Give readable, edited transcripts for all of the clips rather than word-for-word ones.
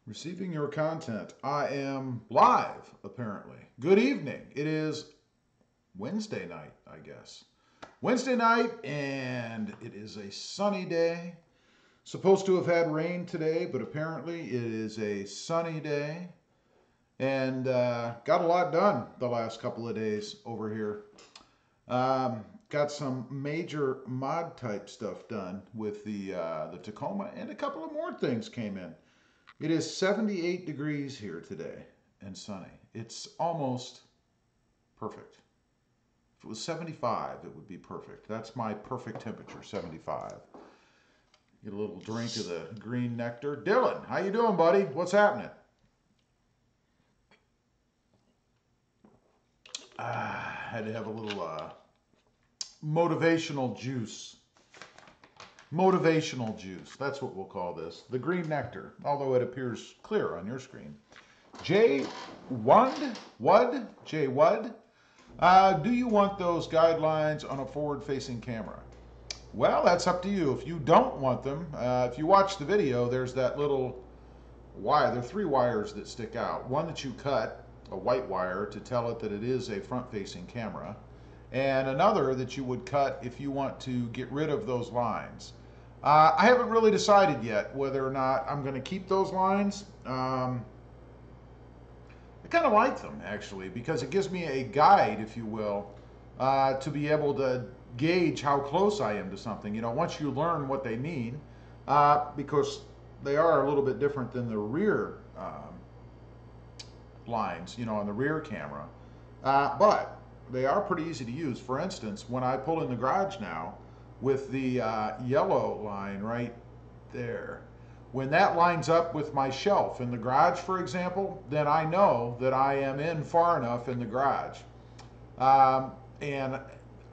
Receiving your content. I am live, apparently. Good evening. It is Wednesday night, I guess. Wednesday night, and it is a sunny day. Supposed to have had rain today, but apparently it is a sunny day. And got a lot done the last couple of days over here. Got some major mod type stuff done with the Tacoma, and a couple of more things came in. It is 78 degrees here today and sunny. It's almost perfect. If it was 75, it would be perfect. That's my perfect temperature, 75. Get a little drink of the green nectar. Dylan, how you doing, buddy? What's happening? Had to have a little motivational juice. Motivational juice. That's what we'll call this. The green nectar, although it appears clear on your screen. J. Wud? J. Wud? Do you want those guidelines on a forward-facing camera? Well, that's up to you. If you don't want them, if you watch the video, there's that little wire. There are three wires that stick out. One that you cut, a white wire, to tell it that it is a front-facing camera. And another that you would cut if you want to get rid of those lines. I haven't really decided yet whether or not I'm going to keep those lines. I kind of like them, actually, because it gives me a guide, if you will, to be able to gauge how close I am to something. You know, once you learn what they mean, because they are a little bit different than the rear lines, you know, on the rear camera. But they are pretty easy to use. For instance, when I pull in the garage now with the yellow line right there, when that lines up with my shelf in the garage, for example, then I know that I am in far enough in the garage. And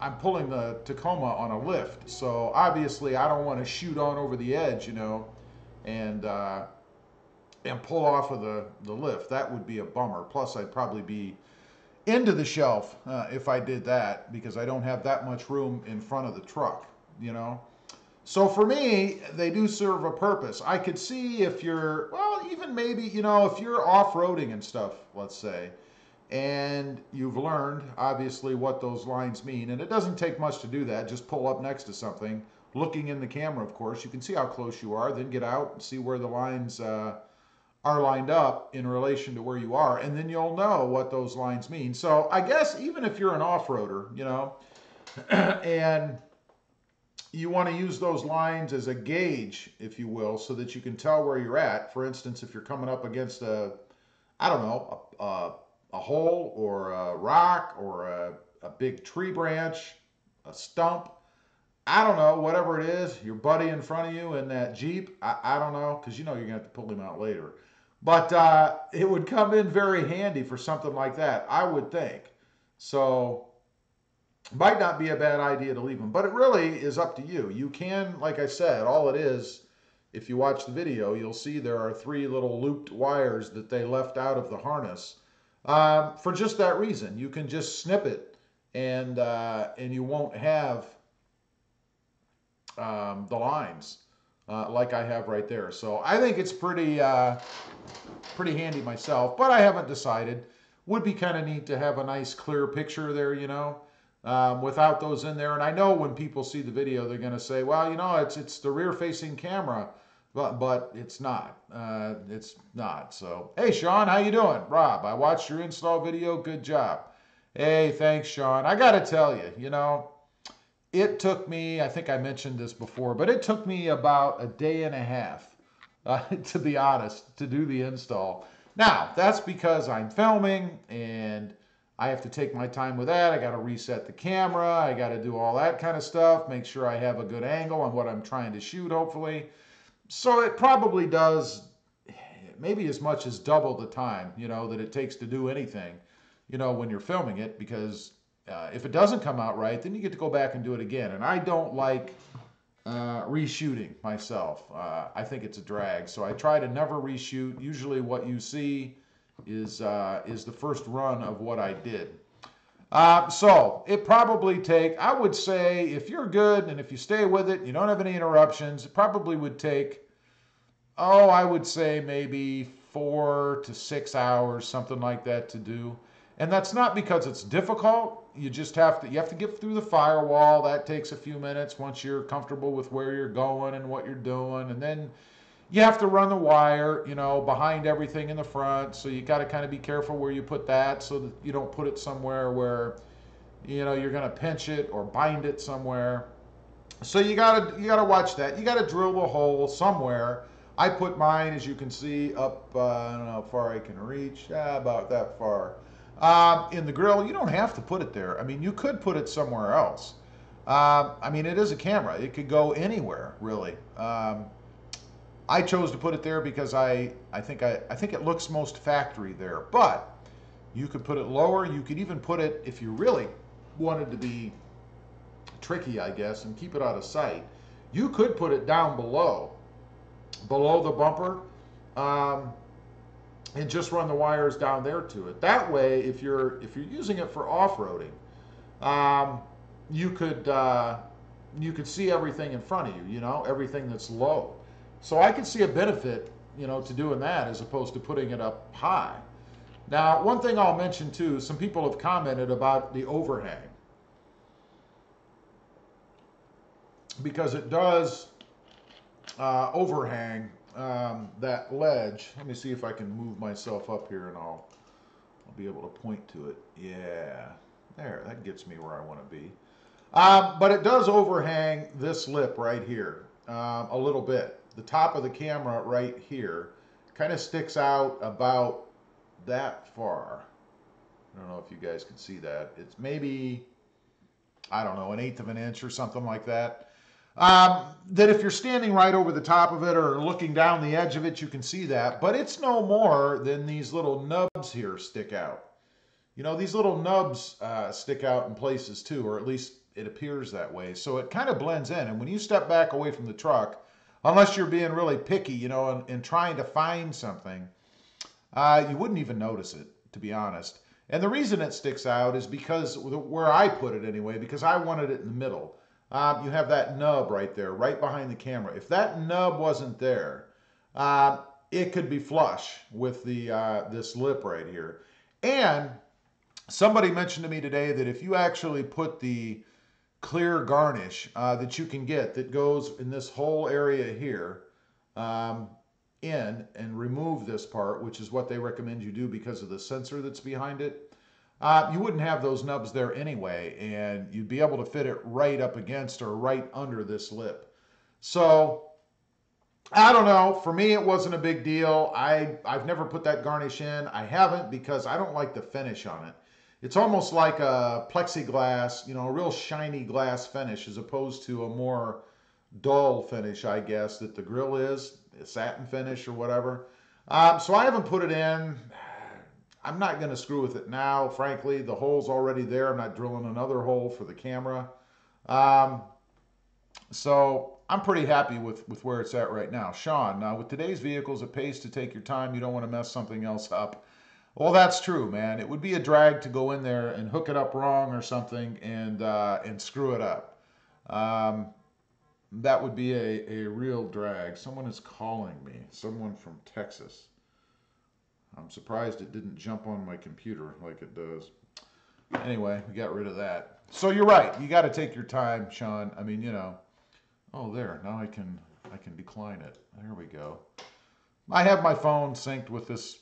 I'm pulling the Tacoma on a lift, so obviously I don't want to shoot on over the edge, you know, and pull off of the lift. That would be a bummer. Plus, I'd probably be into the shelf if I did that, because I don't have that much room in front of the truck, you know. So for me, they do serve a purpose. I could see if you're, well, even maybe, you know, if you're off-roading and stuff, let's say, and you've learned, obviously, what those lines mean, and it doesn't take much to do that. Just pull up next to something, looking in the camera, of course. You can see how close you are, then get out and see where the lines are lined up in relation to where you are, and then you'll know what those lines mean. So I guess even if you're an off-roader, you know, and you want to use those lines as a gauge, if you will, so that you can tell where you're at. For instance, if you're coming up against I don't know, a hole or a rock or a big tree branch, a stump, I don't know, whatever it is, your buddy in front of you in that Jeep, I don't know, because you know you're going to have to pull him out later. But it would come in very handy for something like that, I would think. So might not be a bad idea to leave them, but it really is up to you. You can, like I said, all it is, if you watch the video, you'll see there are three little looped wires that they left out of the harness for just that reason. You can just snip it, and you won't have the lines like I have right there. So I think it's pretty handy myself, but I haven't decided. Would be kind of neat to have a nice clear picture there, you know, without those in there. And I know when people see the video, they're going to say, well, you know, it's the rear-facing camera, but it's not. It's not. So, hey, Sean, how you doing? Rob, I watched your install video. Good job. Hey, thanks, Sean. I got to tell you, you know, it took me, I think I mentioned this before, but it took me about a day and a half, to be honest, to do the install. Now, that's because I'm filming and I have to take my time with that. I got to reset the camera. I got to do all that kind of stuff, make sure I have a good angle on what I'm trying to shoot, hopefully. So it probably does maybe as much as double the time, you know, that it takes to do anything, you know, when you're filming it, because if it doesn't come out right, then you get to go back and do it again. And I don't like reshooting myself. I think it's a drag. So I try to never reshoot. Usually what you see is the first run of what I did. So it probably take, I would say, if you're good and if you stay with it, you don't have any interruptions, it probably would take, oh, I would say maybe 4 to 6 hours, something like that, to do. And that's not because it's difficult. You just have to get through the firewall. That takes a few minutes once you're comfortable with where you're going and what you're doing. And then you have to run the wire, you know, behind everything in the front. So you got to kind of be careful where you put that so that you don't put it somewhere where, you know, you're going to pinch it or bind it somewhere. So you gotta watch that. You gotta drill the hole somewhere. I put mine, as you can see, up, I don't know how far I can reach, about that far. In the grill, you don't have to put it there. I mean, you could put it somewhere else. I mean, it is a camera. It could go anywhere, really. I chose to put it there because I think it looks most factory there. But you could put it lower. You could even put it, if you really wanted to be tricky, I guess, and keep it out of sight, you could put it down below the bumper, and just run the wires down there to it. That way, if you're using it for off-roading, you could see everything in front of you, you know, everything that's low. So I could see a benefit, you know, to doing that as opposed to putting it up high. Now, one thing I'll mention too, some people have commented about the overhang, because it does overhang that ledge. Let me see if I can move myself up here and I'll be able to point to it. Yeah, there, that gets me where I want to be. But it does overhang this lip right here a little bit. The top of the camera right here kind of sticks out about that far. I don't know if you guys can see that. It's maybe, I don't know, 1/8 of an inch or something like that. That if you're standing right over the top of it or looking down the edge of it, you can see that. But it's no more than these little nubs here stick out. You know, these little nubs stick out in places too, or at least it appears that way. So it kind of blends in. And when you step back away from the truck, unless you're being really picky, you know, and trying to find something, you wouldn't even notice it, to be honest. And the reason it sticks out is because, where I put it anyway, because I wanted it in the middle. You have that nub right there, right behind the camera. If that nub wasn't there, it could be flush with the this lip right here. And somebody mentioned to me today that if you actually put the clear garnish that you can get that goes in this whole area here in and remove this part, which is what they recommend you do because of the sensor that's behind it, you wouldn't have those nubs there anyway, and you'd be able to fit it right up against or right under this lip. So, I don't know. For me, it wasn't a big deal. I've never put that garnish in. I haven't because I don't like the finish on it. It's almost like a plexiglass, you know, a real shiny glass finish as opposed to a more dull finish, I guess, that the grill is, a satin finish or whatever. So I haven't put it in. I'm not going to screw with it now, frankly. The hole's already there. I'm not drilling another hole for the camera. So I'm pretty happy with where it's at right now. Sean, now with today's vehicles, it pays to take your time. You don't want to mess something else up. Well, that's true, man. It would be a drag to go in there and hook it up wrong or something and screw it up. That would be a real drag. Someone is calling me. Someone from Texas. I'm surprised it didn't jump on my computer like it does. Anyway, we got rid of that. So you're right. You got to take your time, Sean. I mean, you know. Oh, there. Now I can decline it. There we go. I have my phone synced with this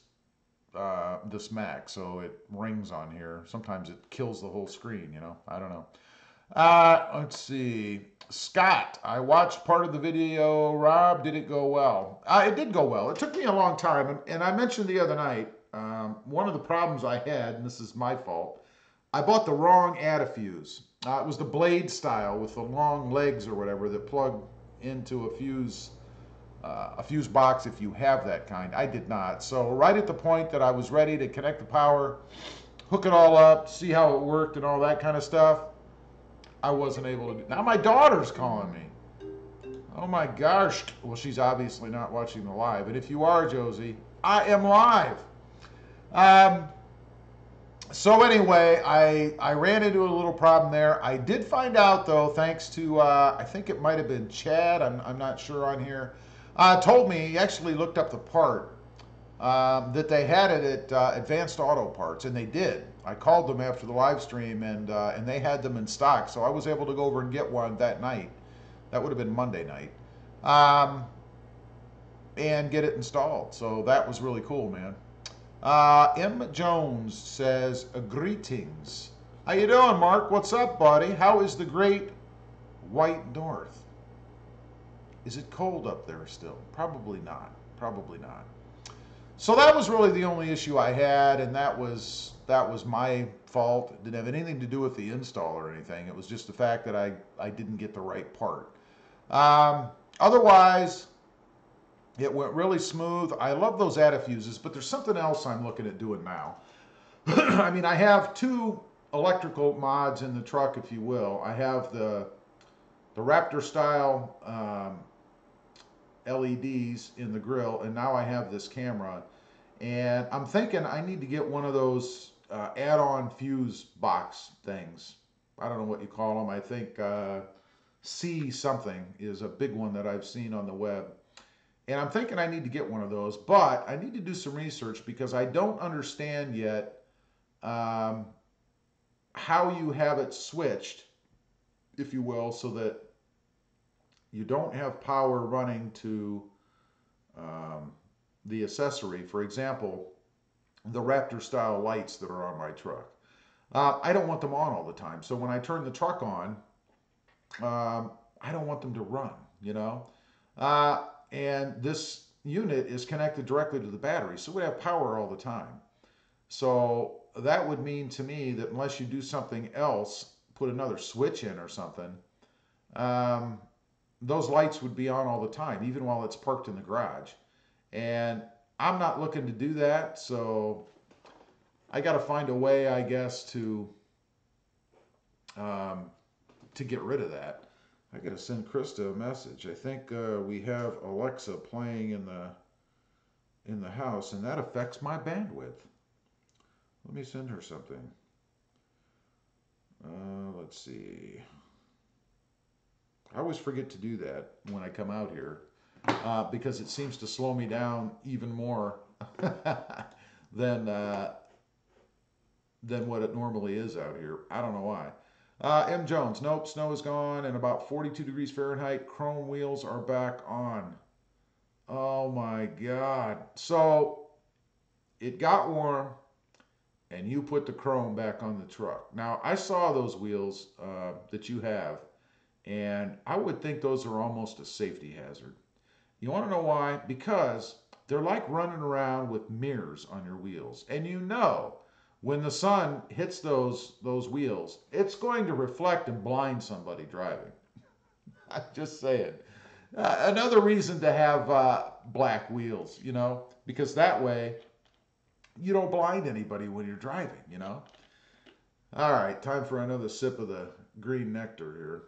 this Mac, so it rings on here. Sometimes it kills the whole screen, you know. I don't know. Let's see. Scott, I watched part of the video. Rob, did it go well? It did go well. It took me a long time, and I mentioned the other night, one of the problems I had, and this is my fault, I bought the wrong antifuse. It was the blade style with the long legs or whatever that plug into a fuse box if you have that kind. I did not. So right at the point that I was ready to connect the power, hook it all up, see how it worked and all that kind of stuff, I wasn't able to do. Now my daughter's calling me. Oh my gosh. Well, she's obviously not watching the live. And if you are, Josie, I am live. So anyway, I ran into a little problem there. I did find out, though, thanks to, I think it might have been Chad, I'm not sure on here, told me, he actually looked up the part. that they had it at Advanced Auto Parts, and they did. I called them after the live stream, and they had them in stock, so I was able to go over and get one that night. That would have been Monday night, and get it installed. So that was really cool, man. M. Jones says, greetings. How you doing, Mark? What's up, buddy? How is the great White North? Is it cold up there still? Probably not. Probably not. So that was really the only issue I had, and that was my fault. It didn't have anything to do with the install or anything. It was just the fact that I didn't get the right part. Otherwise, it went really smooth. I love those antifuses, but there's something else I'm looking at doing now. I mean, I have two electrical mods in the truck, if you will. I have the Raptor style LEDs in the grill, and now I have this camera. And I'm thinking I need to get one of those add-on fuse box things. I don't know what you call them. I think C something is a big one that I've seen on the web. And I'm thinking I need to get one of those, but I need to do some research because I don't understand yet how you have it switched, if you will, so that you don't have power running to the accessory. For example, the Raptor style lights that are on my truck. I don't want them on all the time. So when I turn the truck on, I don't want them to run, you know. And this unit is connected directly to the battery, so we have power all the time. So that would mean to me that unless you do something else, put another switch in or something, those lights would be on all the time, even while it's parked in the garage. And I'm not looking to do that, so I got to find a way, I guess, to get rid of that. I gotta send Krista a message. I think we have Alexa playing in the house, and that affects my bandwidth. Let me send her something. Let's see. I always forget to do that when I come out here because it seems to slow me down even more than what it normally is out here. I don't know why. M. Jones, nope, snow is gone and about 42 degrees Fahrenheit. Chrome wheels are back on. Oh my God. So it got warm and you put the chrome back on the truck. Now, I saw those wheels that you have, and I would think those are almost a safety hazard. You want to know why? Because they're like running around with mirrors on your wheels. And you know, when the sun hits those wheels, it's going to reflect and blind somebody driving. I'm just saying. Another reason to have black wheels, you know, because that way you don't blind anybody when you're driving, you know. All right, time for another sip of the green nectar here.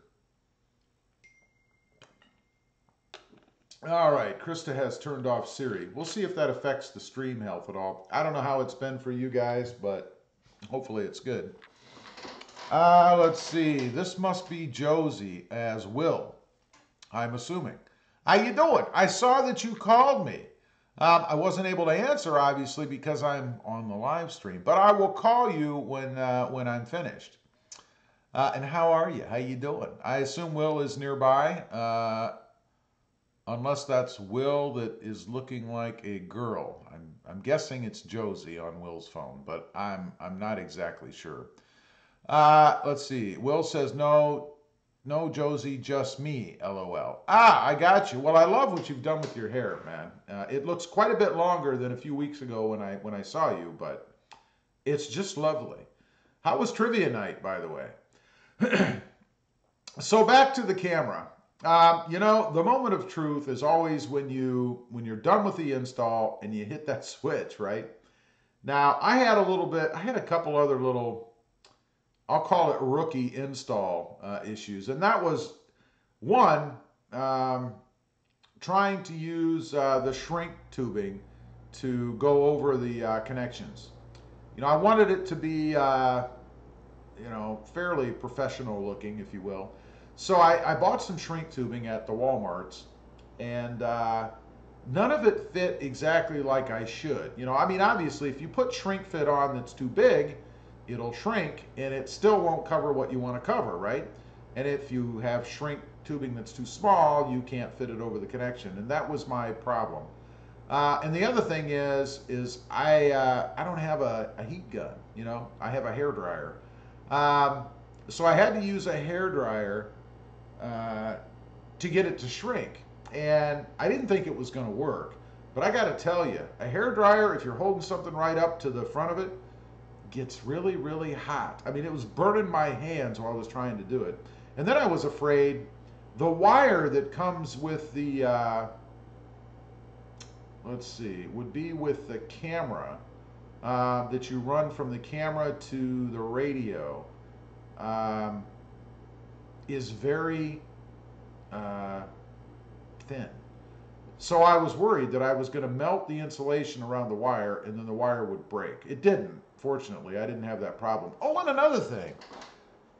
All right, Krista has turned off Siri. We'll see if that affects the stream health at all. I don't know how it's been for you guys, but hopefully it's good. Let's see. This must be Josie as Will, I'm assuming. How you doing? I saw that you called me. I wasn't able to answer, obviously, because I'm on the live stream. But I will call you when I'm finished. And how are you? How you doing? I assume Will is nearby. Unless that's Will that is looking like a girl. I'm guessing it's Josie on Will's phone, but I'm not exactly sure. Let's see. Will says no, Josie, just me. LOL. I got you. Well, I love what you've done with your hair, man. It looks quite a bit longer than a few weeks ago when I saw you, but it's just lovely. How was trivia night, by the way? So back to the camera. You know, the moment of truth is always when you're done with the install and you hit that switch, right? Now, I had a couple other little, I'll call it rookie install issues. And that was one, trying to use the shrink tubing to go over the connections. You know, I wanted it to be, you know, fairly professional looking, if you will. So I bought some shrink tubing at the Walmarts, and none of it fit exactly like I should. You know, I mean, obviously, if you put shrink fit on that's too big, it'll shrink and it still won't cover what you want to cover, right? And if you have shrink tubing that's too small, you can't fit it over the connection. And that was my problem. And the other thing is I don't have a heat gun. You know, I have a hair dryer. Um, so I had to use a hair dryer uh, to get it to shrink. And I didn't think it was going to work. But I got to tell you, a hair dryer, if you're holding something right up to the front of it, gets really, really hot. I mean, it was burning my hands while I was trying to do it. And then I was afraid the wire that comes with the, let's see, would be with the camera that you run from the camera to the radio um, is very uh, thin. So I was worried that I was going to melt the insulation around the wire and then the wire would break. It didn't. Fortunately, I didn't have that problem. Oh, and another thing.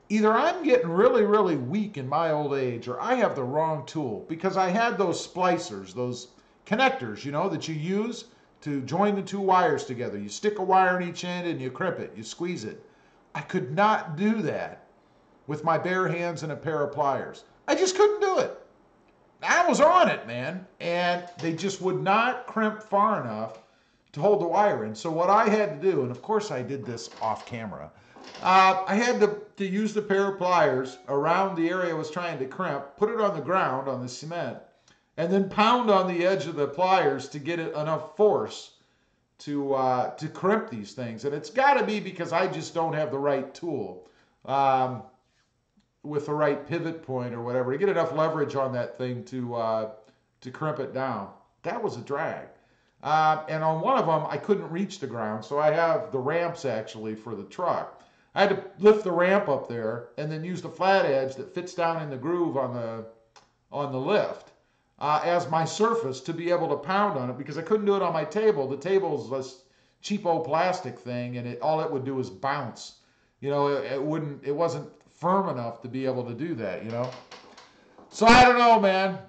Either I'm getting really, really weak in my old age or I have the wrong tool because I had those splicers, those connectors, you know, that you use to join the two wires together. You stick a wire in each end and you crimp it, you squeeze it. I could not do that with my bare hands and a pair of pliers. I just couldn't do it. I was on it, man, and they just would not crimp far enough to hold the wire in. So what I had to do, and of course I did this off camera, I had to use the pair of pliers around the area I was trying to crimp, put it on the ground, on the cement, and then pound on the edge of the pliers to get it enough force to crimp these things. And it's got to be because I just don't have the right tool. With the right pivot point or whatever to get enough leverage on that thing to crimp it down. That was a drag. And on one of them, I couldn't reach the ground, so I have the ramps actually for the truck. I had to lift the ramp up there and then use the flat edge that fits down in the groove on the lift as my surface to be able to pound on it because I couldn't do it on my table. The table's this cheapo plastic thing, and all it would do is bounce. You know, it wasn't firm enough to be able to do that, you know. So I don't know, man.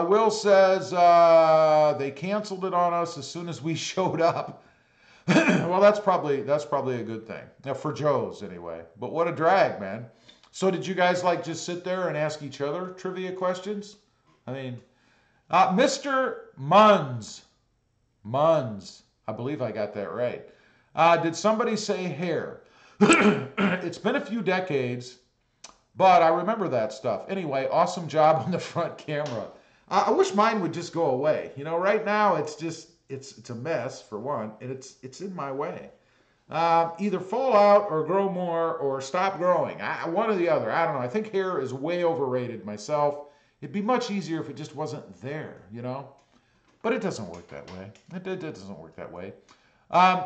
Will says they canceled it on us as soon as we showed up. Well, that's probably a good thing. Now, for Joe's anyway. But what a drag, man. So did you guys like just sit there and ask each other trivia questions? I mean, Mr. Munns, I believe I got that right. Did somebody say hair? It's been a few decades, but I remember that stuff. Anyway, awesome job on the front camera. I wish mine would just go away. You know, right now it's just it's a mess for one, and it's in my way. Either fall out or grow more or stop growing. One or the other. I don't know. I think hair is way overrated myself. It'd be much easier if it just wasn't there, you know. But it doesn't work that way. It doesn't work that way.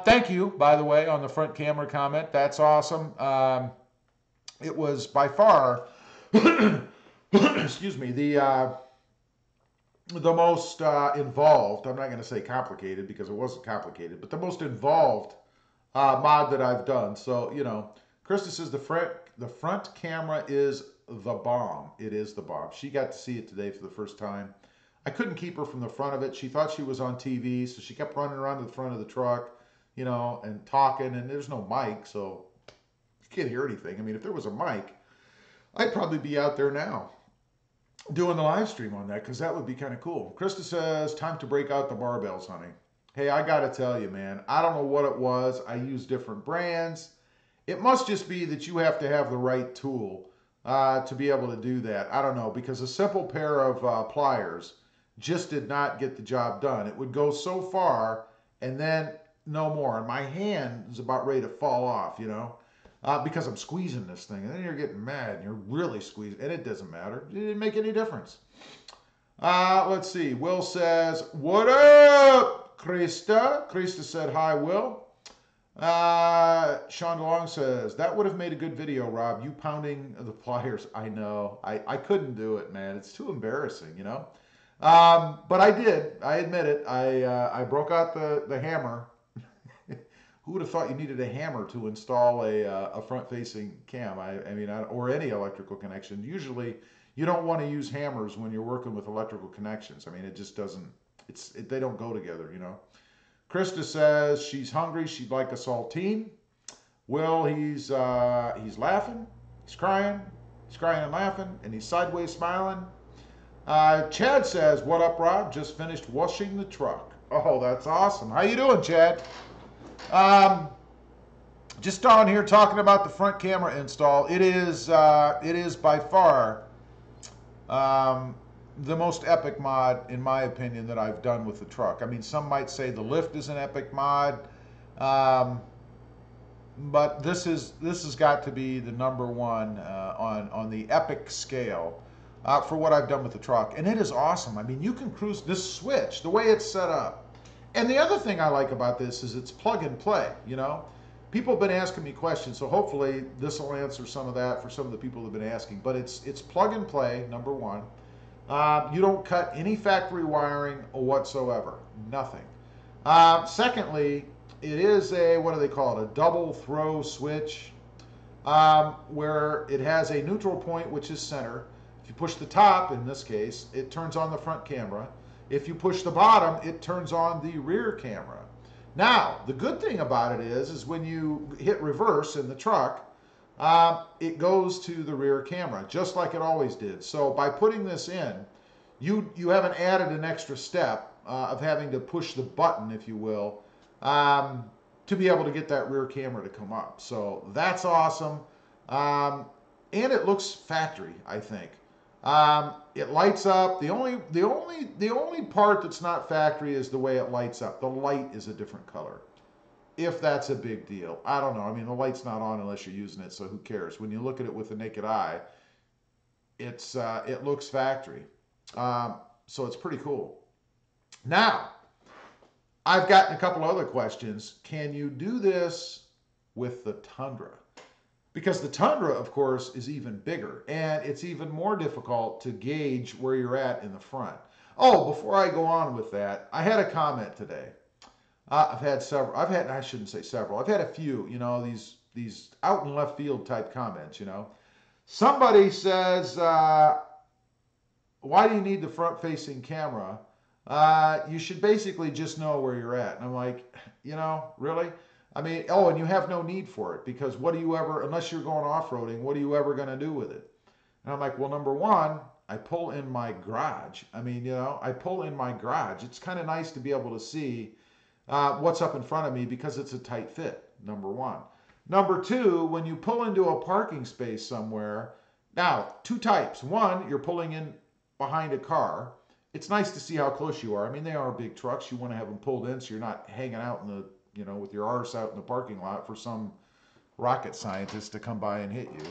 Thank you, by the way, on the front camera comment. That's awesome. It was by far, excuse me, the most involved. I'm not going to say complicated because it wasn't complicated, but the most involved mod that I've done. So you know, Krista says the front camera is the bomb. It is the bomb. She got to see it today for the first time. I couldn't keep her from the front of it. She thought she was on TV, so she kept running around to the front of the truck, you know, and talking, and there's no mic, so you can't hear anything. I mean, if there was a mic, I'd probably be out there now doing the live stream on that, because that would be kind of cool. Krista says, time to break out the barbells, honey. Hey, I got to tell you, man, I don't know what it was. I use different brands. It must just be that you have to have the right tool to be able to do that. I don't know, because a simple pair of pliers just did not get the job done. It would go so far and then no more. And my hand is about ready to fall off, you know, because I'm squeezing this thing. And then you're getting mad and you're really squeezing. And it doesn't matter. It didn't make any difference. Let's see. Will says, what up, Krista? Krista said, hi, Will. Sean DeLong says, that would have made a good video, Rob. You pounding the pliers. I know. I couldn't do it, man. It's too embarrassing, you know. But I did. I admit it. I broke out the hammer. Who would have thought you needed a hammer to install a front-facing cam? Or any electrical connection. Usually, you don't want to use hammers when you're working with electrical connections. I mean, it just doesn't. they don't go together, you know. Krista says she's hungry. She'd like a saltine. Will, he's laughing, he's crying and laughing, and he's sideways smiling. Chad says, "What up, Rob? Just finished washing the truck." Oh, that's awesome. How you doing, Chad? Um, just on here talking about the front camera install. It is by far um, the most epic mod, in my opinion, that I've done with the truck. I mean, some might say the lift is an epic mod. Um, but this has got to be the number one on the epic scale for what I've done with the truck, and it is awesome. I mean, you can cruise this switch the way it's set up, and the other thing I like about this is it's plug and play. You know, people have been asking me questions, so hopefully this will answer some of that for some of the people that have been asking. But it's plug and play. Number one, you don't cut any factory wiring whatsoever, nothing. Secondly, it is a, what do they call it, a double throw switch, where it has a neutral point, which is center. If you push the top, in this case, it turns on the front camera. If you push the bottom, it turns on the rear camera. Now, the good thing about it is when you hit reverse in the truck, it goes to the rear camera, just like it always did. So by putting this in, you haven't added an extra step of having to push the button, if you will, to be able to get that rear camera to come up. So that's awesome. And it looks factory, I think. It lights up. The only part that's not factory is the way it lights up. The light is a different color. If that's a big deal. I don't know. I mean, the light's not on unless you're using it, so who cares? When you look at it with the naked eye, it looks factory. So it's pretty cool. Now, I've gotten a couple other questions. Can you do this with the Tundra? Because the Tundra, of course, is even bigger, and it's even more difficult to gauge where you're at in the front. Oh, before I go on with that, I had a comment today. I've had several. I shouldn't say several. I've had a few. You know, these out in left field type comments. You know, somebody says, "Why do you need the front-facing camera? You should basically just know where you're at." And I'm like, you know, really? I mean, oh, and you have no need for it, because what do you ever, unless you're going off-roading, what are you ever going to do with it? And I'm like, well, number one, I pull in my garage. I mean, you know, I pull in my garage. It's kind of nice to be able to see what's up in front of me because it's a tight fit, number one. Number two, when you pull into a parking space somewhere, now, two types. One, you're pulling in behind a car. It's nice to see how close you are. I mean, they are big trucks. You want to have them pulled in so you're not hanging out in the, you know, with your arse out in the parking lot for some rocket scientist to come by and hit you.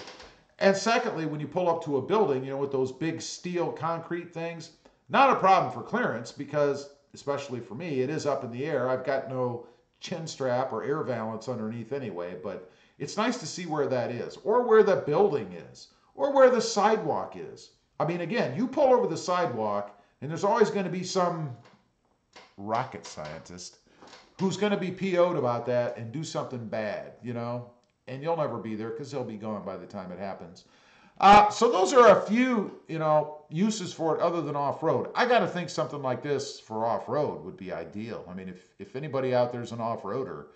And secondly, when you pull up to a building, you know, with those big steel concrete things, not a problem for clearance because, especially for me, it is up in the air. I've got no chin strap or air valance underneath anyway, but it's nice to see where that is, or where the building is, or where the sidewalk is. I mean, again, you pull over the sidewalk, and there's always going to be some rocket scientist who's going to be PO'd about that and do something bad, you know? And you'll never be there because they'll be gone by the time it happens. So those are a few, you know, uses for it other than off-road. I got to think something like this for off-road would be ideal. I mean, if anybody out there is an off-roader,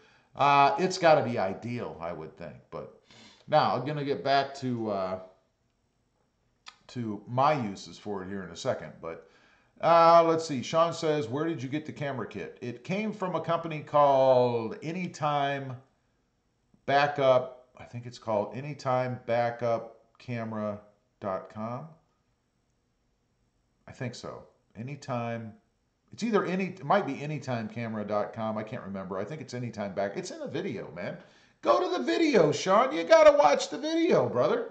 it's got to be ideal, I would think. But now I'm going to get back to my uses for it here in a second. But let's see. Sean says, where did you get the camera kit? It came from a company called Anytime Backup. I think it's called AnytimeBackupCamera.com. I think so. Anytime. It's either it might be AnytimeCamera.com. I can't remember. I think it's Anytime Back. It's in the video, man. Go to the video, Sean. You got to watch the video, brother.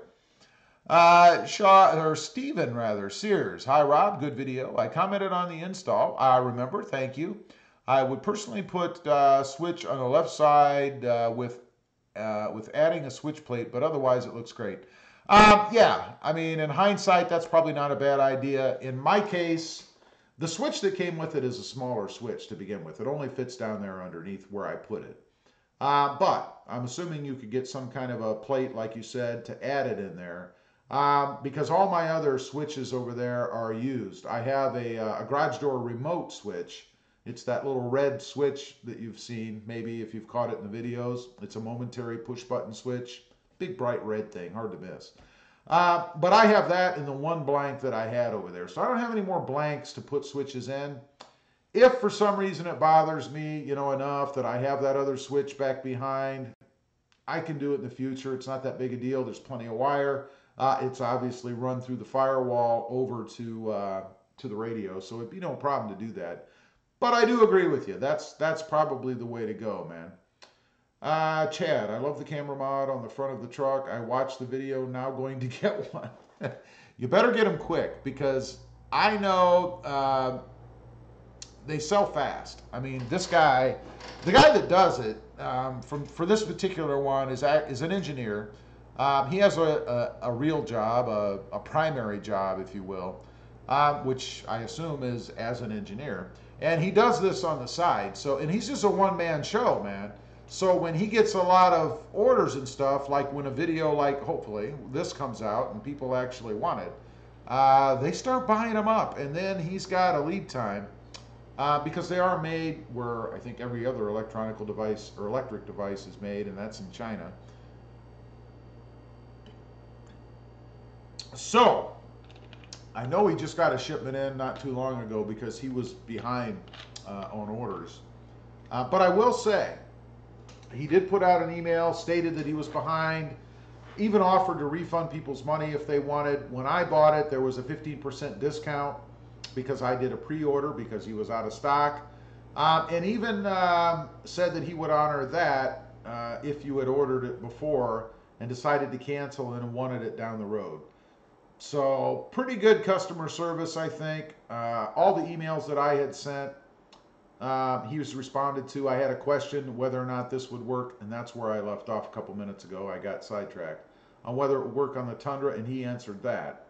Steven rather, Sears. Hi, Rob. Good video. I commented on the install. I remember. Thank you. I would personally put switch on the left side with adding a switch plate, but otherwise it looks great. Yeah, I mean, in hindsight, that's probably not a bad idea. In my case, the switch that came with it is a smaller switch to begin with. It only fits down there underneath where I put it. But I'm assuming you could get some kind of a plate, like you said, to add it in there. because all my other switches over there are used. I have a garage door remote switch. It's that little red switch that you've seen, maybe if you've caught it in the videos. It's a momentary push button switch. Big bright red thing, hard to miss. But I have that in the one blank that I had over there. So I don't have any more blanks to put switches in. If for some reason it bothers me, you know, enough that I have that other switch back behind, I can do it in the future. It's not that big a deal. There's plenty of wire. It's obviously run through the firewall over to the radio, so it'd be no problem to do that. But I do agree with you. That's probably the way to go, man. Chad, I love the camera mod on the front of the truck. I watched the video, now going to get one. You better get them quick because I know they sell fast. I mean, this guy, the guy that does it, for this particular one is an engineer. He has a real job, a primary job, if you will, which I assume is as an engineer. And he does this on the side. So, and he's just a one-man show, man. So when he gets a lot of orders and stuff, like when a video like, hopefully, this comes out and people actually want it, they start buying them up. And then he's got a lead time because they are made where I think every other electronic device or electric device is made, and that's in China. So, I know he just got a shipment in not too long ago because he was behind on orders. But I will say, he did put out an email, stated that he was behind, even offered to refund people's money if they wanted. When I bought it, there was a 15% discount because I did a pre-order because he was out of stock. And even said that he would honor that if you had ordered it before and decided to cancel and wanted it down the road. So pretty good customer service, I think. All the emails that I had sent, he was responded to. I had a question whether or not this would work, and that's where I left off a couple minutes ago. I got sidetracked on whether it would work on the Tundra, and he answered that.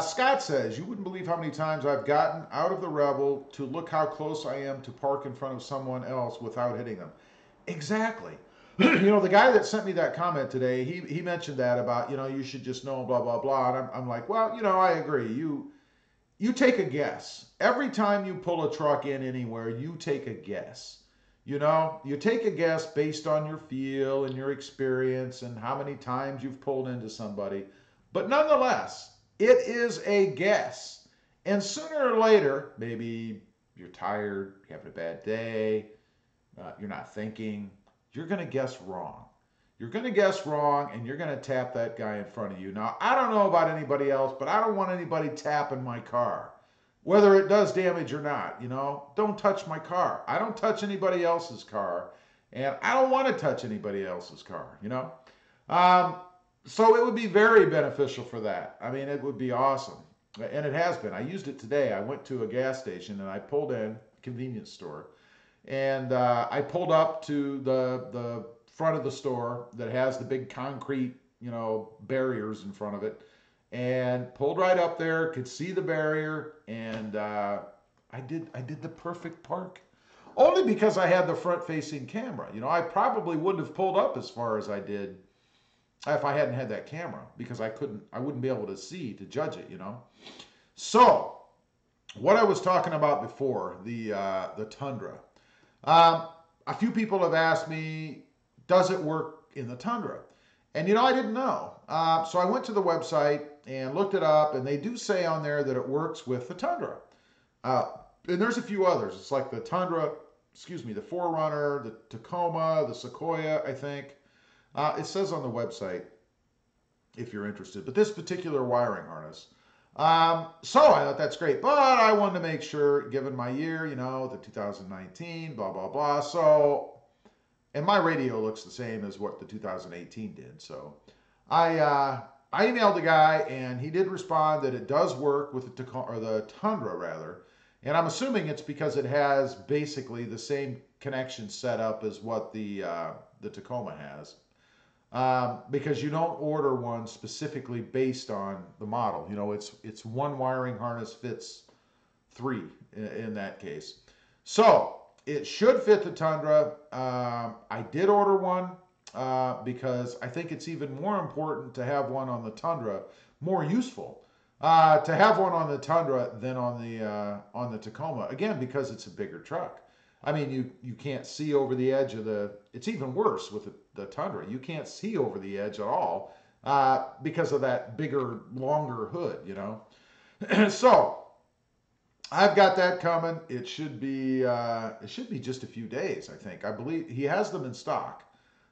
Scott says, you wouldn't believe how many times I've gotten out of the Rebel to look how close I am to park in front of someone else without hitting them. Exactly. You know, the guy that sent me that comment today, he mentioned that about, you know, you should just know, blah, blah, blah. And I'm like, well, you know, I agree. You take a guess. Every time you pull a truck in anywhere, you take a guess. You know, you take a guess based on your feel and your experience and how many times you've pulled into somebody. But nonetheless, it is a guess. And sooner or later, maybe you're tired, you're having a bad day, you're not thinking, you're going to guess wrong. You're going to guess wrong, and you're going to tap that guy in front of you. Now, I don't know about anybody else, but I don't want anybody tapping my car, whether it does damage or not. You know, don't touch my car. I don't touch anybody else's car, and I don't want to touch anybody else's car, you know. So it would be very beneficial for that. I mean, it would be awesome, and it has been. I used it today. I went to a gas station, and I pulled in, convenience store, and I pulled up to the front of the store that has the big concrete, you know, barriers in front of it, and pulled right up there, could see the barrier, and I did the perfect park. Only because I had the front-facing camera. You know, I probably wouldn't have pulled up as far as I did if I hadn't had that camera, because I wouldn't be able to see to judge it, you know. So, what I was talking about before, the Tundra. A few people have asked me, does it work in the Tundra? And you know, I didn't know. So I went to the website and looked it up, and they do say on there that it works with the Tundra. And there's a few others. It's like the Tundra, the Forerunner, the Tacoma, the Sequoia, I think. It says on the website, if you're interested. But this particular wiring harness. So I thought that's great, but I wanted to make sure, given my year, you know, the 2019, blah, blah, blah. So, and my radio looks the same as what the 2018 did. So I emailed the guy, and he did respond that it does work with the Tundra rather. And I'm assuming it's because it has basically the same connection set up as what the Tacoma has. Because you don't order one specifically based on the model. You know, it's one wiring harness fits three in that case. So it should fit the Tundra. I did order one. because I think it's even more important to have one on the Tundra, more useful to have one on the Tundra than on the Tacoma. Again, because it's a bigger truck. I mean, you can't see over the edge of the. It's even worse with the Tundra. You can't see over the edge at all because of that bigger, longer hood. You know, so I've got that coming. It should be just a few days. I think. I believe he has them in stock.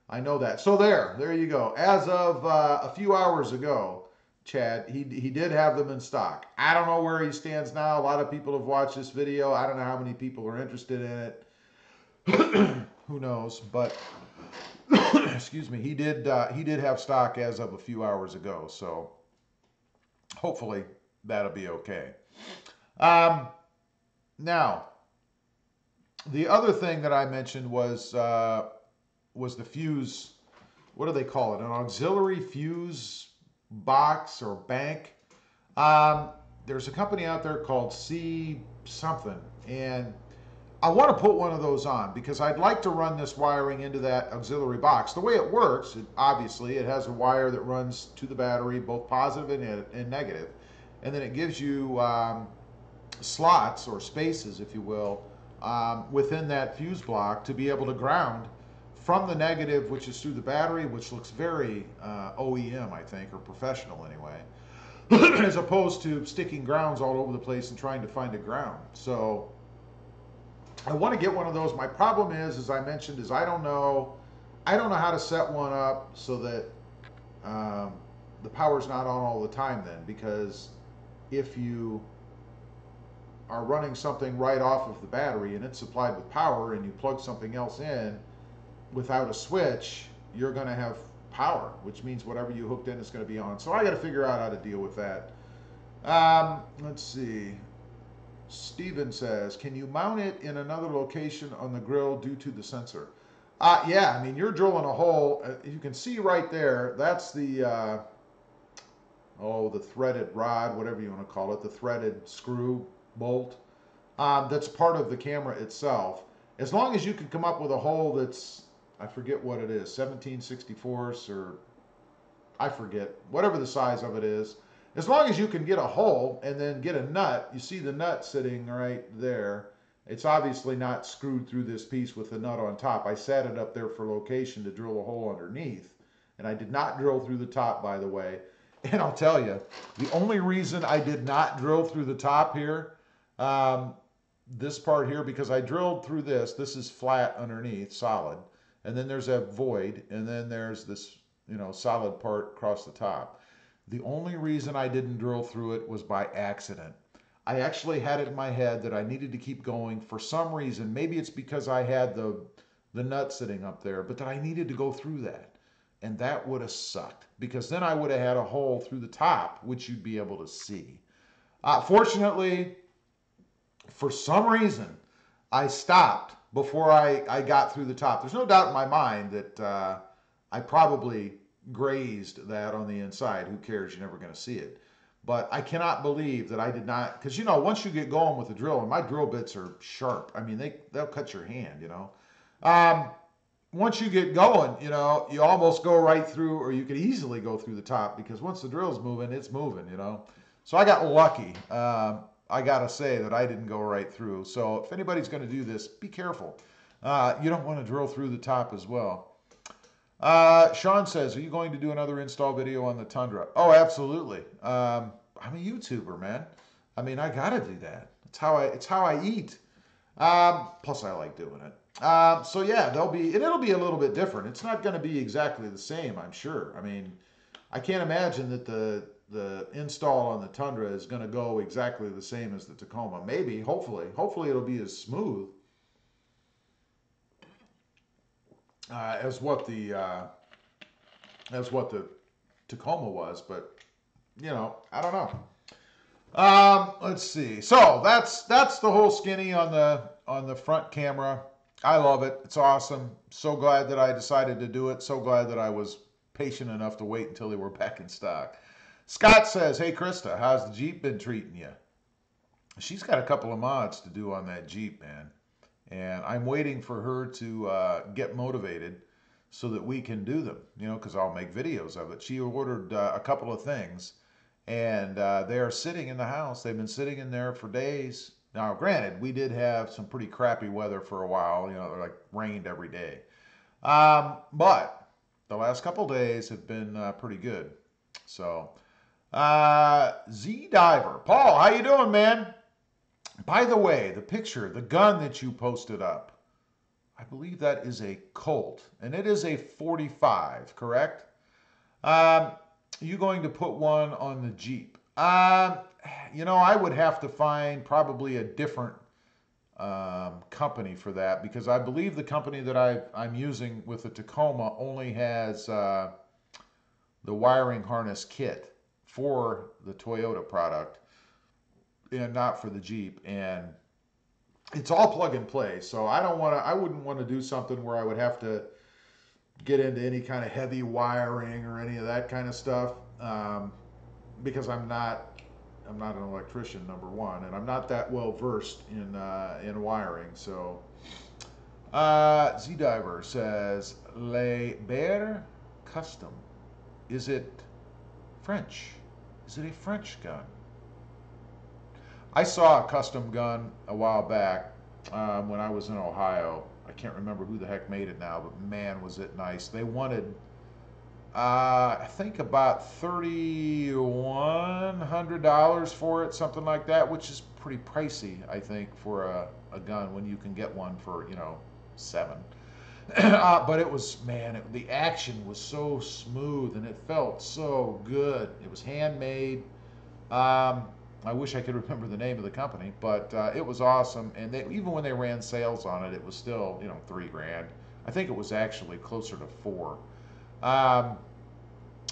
I know that. So there you go. As of a few hours ago, Chad, he did have them in stock. I don't know where he stands now. A lot of people have watched this video. I don't know how many people are interested in it. Who knows? But excuse me, he did have stock as of a few hours ago. So hopefully that'll be okay. Now, the other thing that I mentioned was the fuse. What do they call it? An auxiliary fuse box or bank. There's a company out there called C something, and I want to put one of those on because I'd like to run this wiring into that auxiliary box. The way it works, obviously, it has a wire that runs to the battery, both positive and negative, and then it gives you slots or spaces, if you will, within that fuse block to be able to ground from the negative, which is through the battery, which looks very OEM, I think, or professional anyway, as opposed to sticking grounds all over the place and trying to find a ground. So I want to get one of those. My problem is, as I mentioned, is I don't know how to set one up so that the power's not on all the time then, because if you are running something right off of the battery and it's supplied with power and you plug something else in without a switch, you're going to have power, which means whatever you hooked in is going to be on. So I got to figure out how to deal with that. Let's see. Steven says, can you mount it in another location on the grill due to the sensor? Yeah, I mean, you're drilling a hole. You can see right there, that's the, the threaded rod, whatever you want to call it, the threaded screw bolt. That's part of the camera itself. As long as you can come up with a hole that's, I forget what it is, 17/64 or I forget, whatever the size of it is. As long as you can get a hole and then get a nut, you see the nut sitting right there. It's obviously not screwed through this piece with the nut on top. I set it up there for location to drill a hole underneath. And I did not drill through the top, by the way. And I'll tell you, the only reason I did not drill through the top here, this part here, because I drilled through this. This is flat underneath, solid. And then there's a void, and then there's this, solid part across the top. The only reason I didn't drill through it was by accident. I actually had it in my head that I needed to keep going for some reason. Maybe it's because I had the nut sitting up there, but that I needed to go through that. And that would have sucked, because then I would have had a hole through the top, which you'd be able to see. Fortunately, for some reason, I stopped before I got through the top. There's no doubt in my mind that I probably grazed that on the inside. Who cares? You're never going to see it. But I cannot believe that I did not, because once you get going with the drill, and my drill bits are sharp. I mean, they'll cut your hand. Once you get going, you almost go right through, or you could easily go through the top, because once the drill's moving, it's moving. So I got lucky. I gotta say that I didn't go right through. So if anybody's going to do this, be careful. You don't want to drill through the top as well. Sean says, are you going to do another install video on the Tundra? Oh, absolutely. I'm a YouTuber, man. I mean, I gotta do that. It's how I eat. Plus I like doing it. So yeah, it'll be a little bit different. It's not going to be exactly the same, I'm sure. I mean, I can't imagine that the install on the Tundra is going to go exactly the same as the Tacoma. Maybe, hopefully it'll be as smooth as what the Tacoma was, but I don't know. Let's see. So that's the whole skinny on the front camera. I love it. It's awesome. So glad that I decided to do it. So glad that I was patient enough to wait until they were back in stock. Scott says, hey Krista, how's the Jeep been treating you? She's got a couple of mods to do on that Jeep, man. And I'm waiting for her to get motivated so that we can do them, you know, because I'll make videos of it. She ordered a couple of things, and they are sitting in the house. They've been sitting in there for days. Now, granted, we did have some pretty crappy weather for a while, you know, like rained every day. But the last couple days have been pretty good. So, Z Diver. Paul, how you doing, man? By the way, the picture, the gun that you posted up, I believe that is a Colt, and it is a 45, correct? Are you going to put one on the Jeep? You know, I would have to find probably a different company for that, because I believe the company that I'm using with the Tacoma only has the wiring harness kit for the Toyota product and not for the Jeep. And it's all plug and play. So I wouldn't want to do something where I would have to get into any kind of heavy wiring or any of that kind of stuff, because I'm not an electrician, number one, and I'm not that well versed in wiring. So Z Diver says Le Bear Custom. Is it French? Is it a French gun? I saw a custom gun a while back when I was in Ohio. I can't remember who the heck made it now, but man, was it nice. They wanted, I think, about $3,100 for it, something like that, which is pretty pricey, I think, for a gun when you can get one for, you know, $7. But it was, man, the action was so smooth and it felt so good. It was handmade. I wish I could remember the name of the company, but it was awesome. And even when they ran sales on it, it was still, you know, $3,000. I think it was actually closer to $4,000,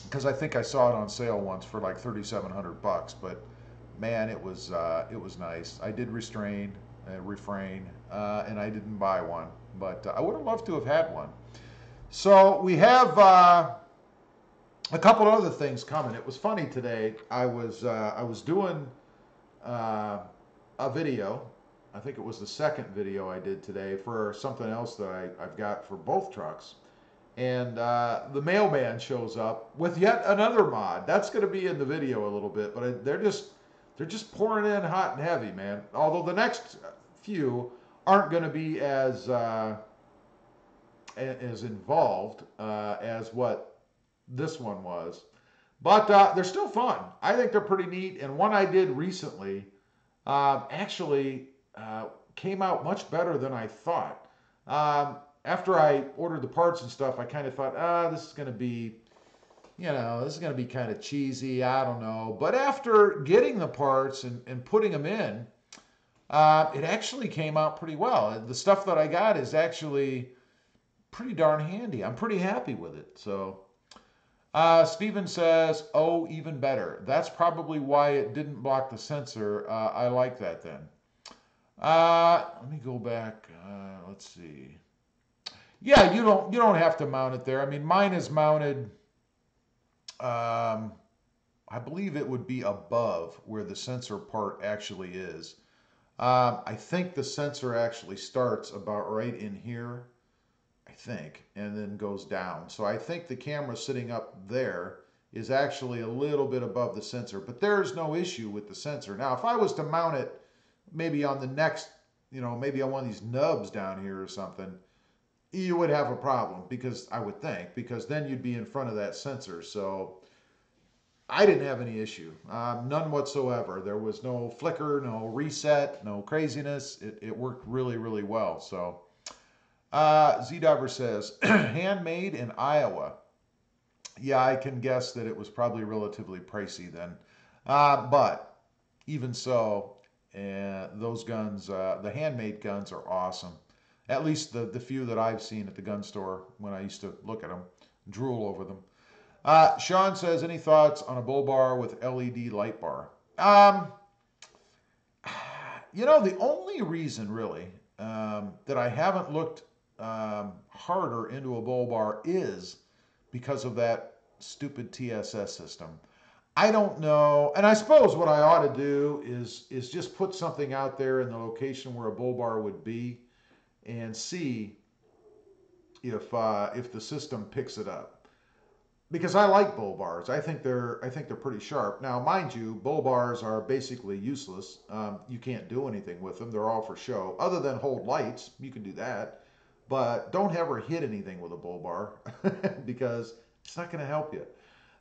because I think I saw it on sale once for like $3,700. But man, it was nice. I did refrain, and I didn't buy one, but I would have loved to have had one. So we have a couple of other things coming. It was funny today. I was doing a video. I think it was the second video I did today for something else that I've got for both trucks. And the mailman shows up with yet another mod. That's going to be in the video a little bit, but they're just pouring in hot and heavy, man. Although the next few aren't going to be as involved as what this one was. But they're still fun. I think they're pretty neat. And one I did recently actually came out much better than I thought. After I ordered the parts and stuff, I kind of thought, this is going to be, you know, this is going to be kind of cheesy. I don't know. But after getting the parts and putting them in, it actually came out pretty well. The stuff that I got is actually pretty darn handy. I'm pretty happy with it. So Steven says, oh, even better. That's probably why it didn't block the sensor. I like that then. Let me go back. Let's see. Yeah, you don't have to mount it there. I mean, mine is mounted, I believe it would be above where the sensor part actually is. I think the sensor actually starts about right in here, I think, and then goes down. So I think the camera sitting up there is actually a little bit above the sensor, but there's no issue with the sensor. Now, if I was to mount it maybe on the next, you know, maybe on one of these nubs down here or something, you would have a problem, because I would think, because then you'd be in front of that sensor. So I didn't have any issue, none whatsoever. There was no flicker, no reset, no craziness. It worked really, really well. So Z-Diver says, handmade in Iowa. Yeah, I can guess that it was probably relatively pricey then. But even so, those guns, the handmade guns are awesome. At least the few that I've seen at the gun store when I used to look at them, drool over them. Sean says, any thoughts on a bull bar with LED light bar? You know, the only reason really that I haven't looked harder into a bull bar is because of that stupid TSS system. I don't know, and I suppose what I ought to do is just put something out there in the location where a bull bar would be and see if the system picks it up. Because I like bull bars. I think they're pretty sharp. Now, mind you, bull bars are basically useless. You can't do anything with them. They're all for show. Other than hold lights, you can do that. But don't ever hit anything with a bull bar because it's not going to help you.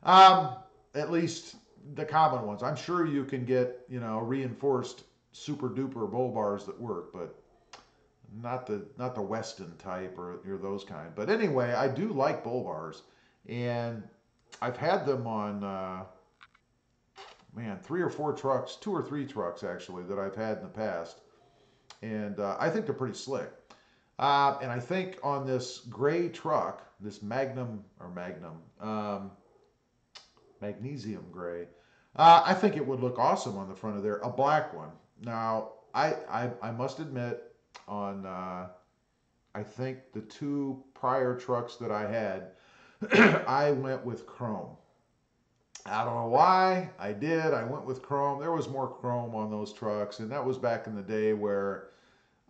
Um, at least the common ones. I'm sure you can get, reinforced super duper bull bars that work, but not the Weston type or those kind. But anyway, I do like bull bars, and I've had them on man 3 or 4 trucks, 2 or 3 trucks actually that I've had in the past, and I think they're pretty slick. And I think on this gray truck, this magnesium gray, I think it would look awesome on the front of there, a black one. Now, I must admit, on I think the 2 prior trucks that I had, I went with chrome. I don't know why I did. I went with chrome. There was more chrome on those trucks, and that was back in the day where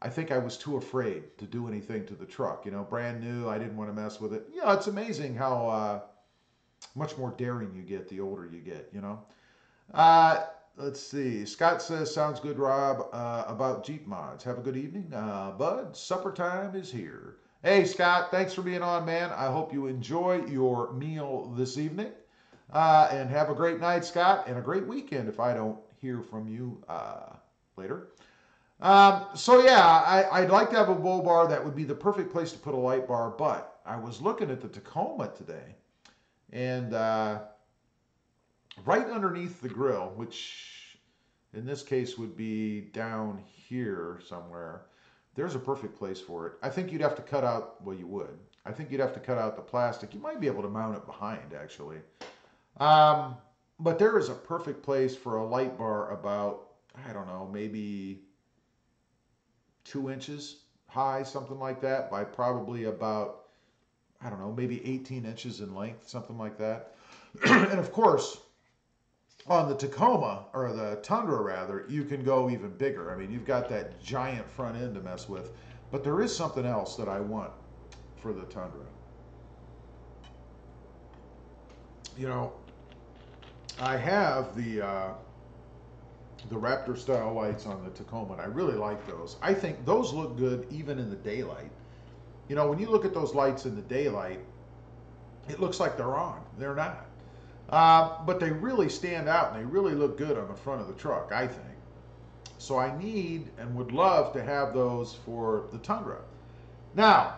I think I was too afraid to do anything to the truck. Brand new. I didn't want to mess with it. It's amazing how much more daring you get the older you get. Uh, let's see. Scott says, sounds good, Rob, about Jeep mods. Have a good evening. Bud, supper time is here. Hey, Scott, thanks for being on, man. I hope you enjoy your meal this evening. And have a great night, Scott, and a great weekend if I don't hear from you later. So yeah, I'd like to have a bull bar. That would be the perfect place to put a light bar, but I was looking at the Tacoma today, and right underneath the grill, which in this case would be down here somewhere, there's a perfect place for it. I think you'd have to cut out, well, you would. I think you'd have to cut out the plastic. You might be able to mount it behind, actually. Um, but there is a perfect place for a light bar about, I don't know, maybe 2 inches high, something like that, by probably about, I don't know, maybe 18 inches in length, something like that. And of course, on the Tacoma, or the Tundra rather, you can go even bigger. I mean, you've got that giant front end to mess with. But there is something else that I want for the Tundra. You know, I have the Raptor style lights on the Tacoma, and I really like those. I think those look good even in the daylight. When you look at those lights in the daylight, it looks like they're on. They're not. But they really stand out and they really look good on the front of the truck, I think. So I need and would love to have those for the Tundra. Now,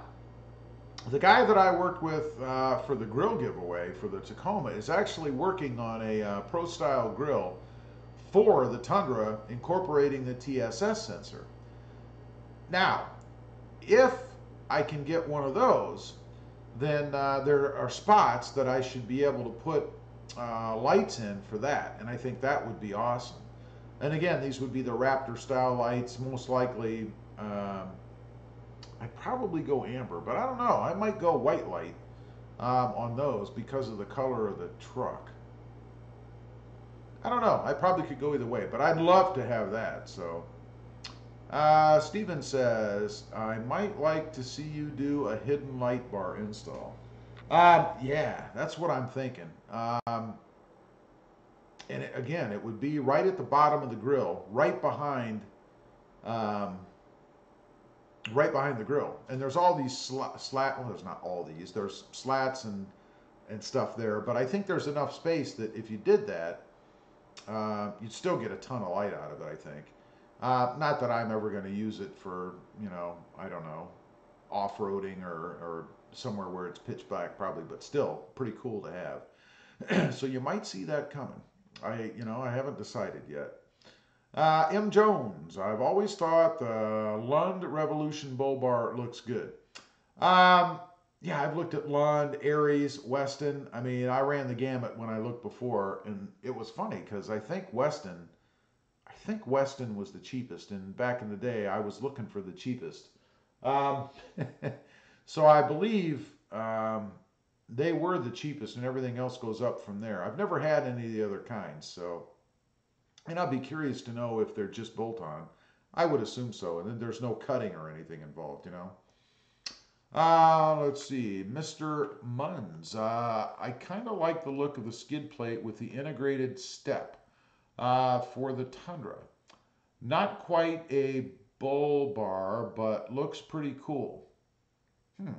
the guy that I worked with for the grill giveaway for the Tacoma is actually working on a Pro Style grill for the Tundra, incorporating the TSS sensor. Now, if I can get one of those, then there are spots that I should be able to put lights in for that, and I think that would be awesome. And again, these would be the Raptor style lights, most likely. I'd probably go amber, but I don't know. I might go white light on those because of the color of the truck. I don't know. I probably could go either way, but I'd love to have that. So, Steven says, I might like to see you do a hidden light bar install. Yeah, that's what I'm thinking. And again, it would be right at the bottom of the grill, um, right behind the grill. And there's all these well, there's not all these. There's slats and stuff there, but I think there's enough space that if you did that, you'd still get a ton of light out of it, I think. Not that I'm ever going to use it for, I don't know, off-roading or somewhere where it's pitch black probably, but still pretty cool to have. So you might see that coming. I haven't decided yet. M. Jones, I've always thought the Lund Revolution Bull Bar looks good. Yeah, I've looked at Lund, Aries, Weston. I mean, I ran the gamut when I looked before, and it was funny because I think Weston was the cheapest, and back in the day, I was looking for the cheapest. Um, so I believe they were the cheapest, and everything else goes up from there. I've never had any of the other kinds, so, and I'll be curious to know if they're just bolt-on. I would assume so, and then there's no cutting or anything involved. Let's see, Mr. Munns. I kind of like the look of the skid plate with the integrated step for the Tundra. Not quite a bull bar, but looks pretty cool. Hmm.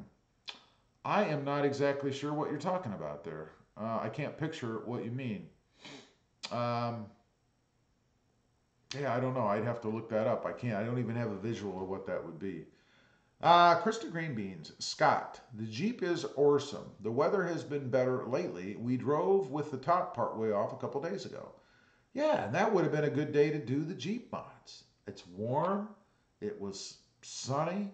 I am not exactly sure what you're talking about there. I can't picture what you mean. Um, yeah, I don't know. I'd have to look that up. I can't. I don't even have a visual of what that would be. Krista Green Beans, Scott, the Jeep is awesome. The weather has been better lately. We drove with the top part way off a couple days ago. Yeah, and that would have been a good day to do the Jeep mods. It's warm. It was sunny.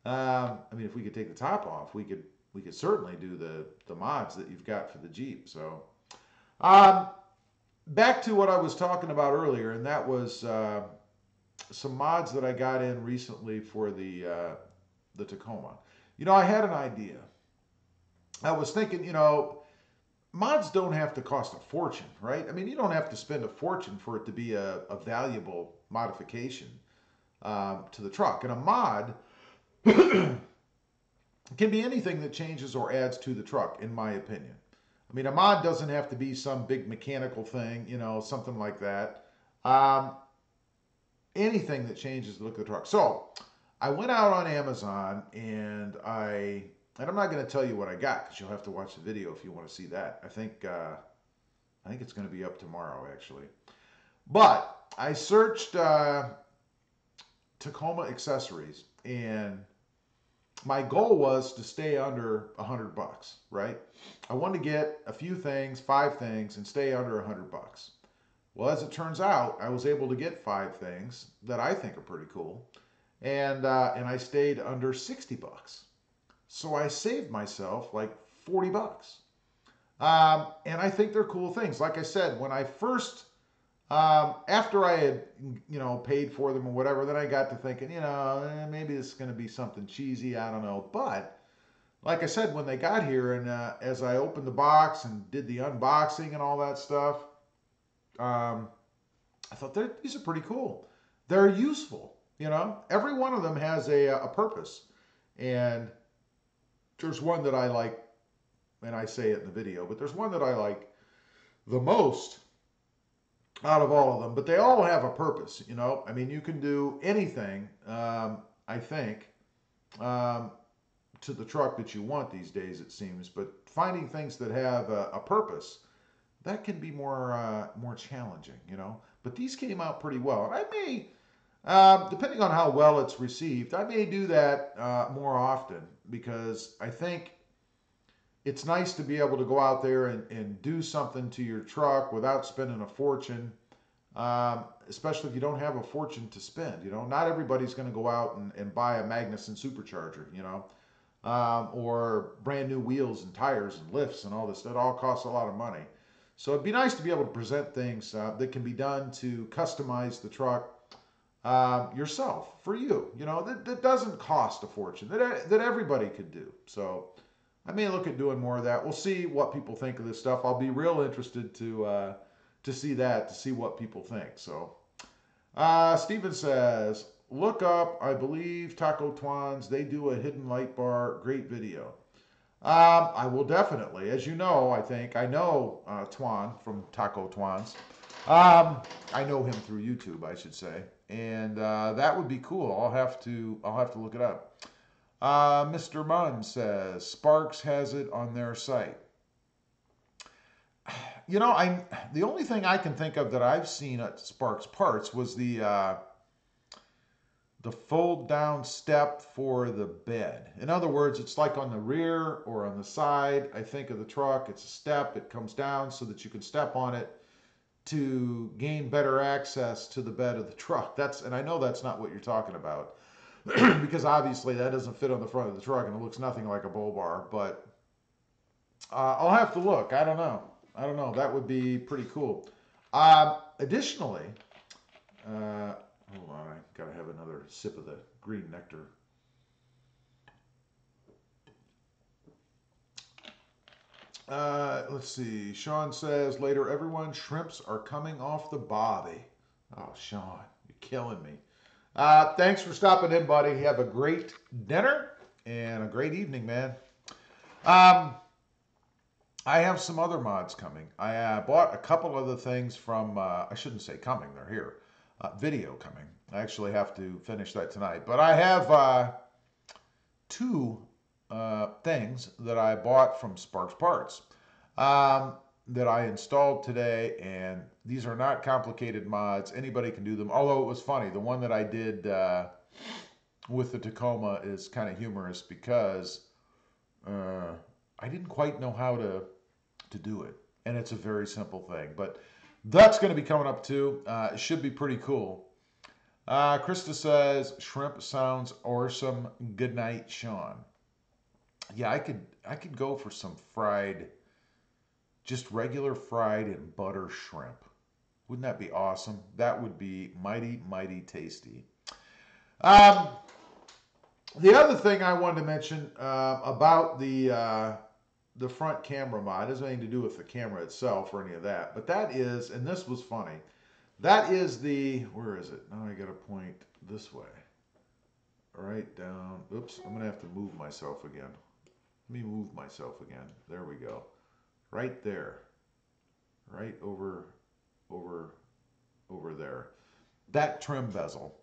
I mean, if we could take the top off, we could certainly do the mods that you've got for the Jeep. So, um, back to what I was talking about earlier, and that was some mods that I got in recently for the Tacoma. I had an idea. I was thinking, mods don't have to cost a fortune, right? I mean, you don't have to spend a fortune for it to be a valuable modification to the truck. And a mod can be anything that changes or adds to the truck, in my opinion. I mean, a mod doesn't have to be some big mechanical thing, something like that. Um, Anything that changes the look of the truck. So I went out on Amazon and I'm not going to tell you what I got because you'll have to watch the video if you want to see that. I think it's going to be up tomorrow actually. But I searched Tacoma accessories, and my goal was to stay under $100, right? I wanted to get a few things, 5 things, and stay under $100. Well, as it turns out, I was able to get 5 things that I think are pretty cool, and I stayed under $60. So I saved myself like $40. And I think they're cool things. Like I said, when I first, after I had, paid for them or whatever, then I got to thinking, maybe this is going to be something cheesy. I don't know. But like I said, when they got here and as I opened the box and did the unboxing and all that stuff, I thought these are pretty cool. They're useful. Every one of them has a purpose. And there's one that I like, and I say it in the video, but there's one that I like the most out of all of them, but they all have a purpose. I mean, you can do anything, I think, to the truck that you want these days, it seems, but finding things that have a purpose, that can be more challenging, but these came out pretty well. And I may, depending on how well it's received, I may do that more often, because I think it's nice to be able to go out there and do something to your truck without spending a fortune, especially if you don't have a fortune to spend. Not everybody's going to go out and buy a Magnuson supercharger, or brand new wheels and tires and lifts and all this. That all costs a lot of money. So it'd be nice to be able to present things that can be done to customize the truck yourself, for you, that doesn't cost a fortune, that everybody could do. So I may look at doing more of that. We'll see what people think of this stuff. I'll be real interested to see that, to see what people think. So Steven says, look up, I believe, Taco Twans. They do a hidden light bar. Great video. I will definitely. As you know, I know Twan from Taco Twans. I know him through YouTube, I should say, and that would be cool. I'll have to look it up. Mr. Munn says Sparks has it on their site. The only thing I can think of that I've seen at Sparks Parts was the fold down step for the bed. In other words, it's like on the rear or on the side, I think, of the truck. It's a step. It comes down so that you can step on it to gain better access to the bed of the truck. And I know that's not what you're talking about, because obviously that doesn't fit on the front of the truck and it looks nothing like a bull bar. But I'll have to look. I don't know. That would be pretty cool. Additionally, hold on, I gotta have another sip of the green nectar. Let's see. Sean says, later, everyone, shrimps are coming off the bobby. Oh, Sean, you're killing me. Thanks for stopping in, buddy. Have a great dinner, and a great evening, man. Um, I have some other mods coming. I bought a couple other things from, I shouldn't say coming, they're here. Video coming. I actually have to finish that tonight. But I have two things that I bought from Sparks Parts that I installed today, and these are not complicated mods. Anybody can do them. Although it was funny, the one that I did with the Tacoma is kind of humorous because I didn't quite know how to do it, and it's a very simple thing. But that's going to be coming up too. It should be pretty cool. Krista says shrimp sounds awesome. Good night, Sean. Yeah, I could go for some fried, just regular fried and butter shrimp. Wouldn't that be awesome? That would be mighty, mighty tasty. Um, the other thing I wanted to mention about the front camera mod, it has nothing to do with the camera itself or any of that, but that is, and this was funny, that is the, where is it? Now I got to point this way. Right down, oops, I'm going to have to move myself again. Let me move myself again. There we go. Right there. Right over there. That trim bezel.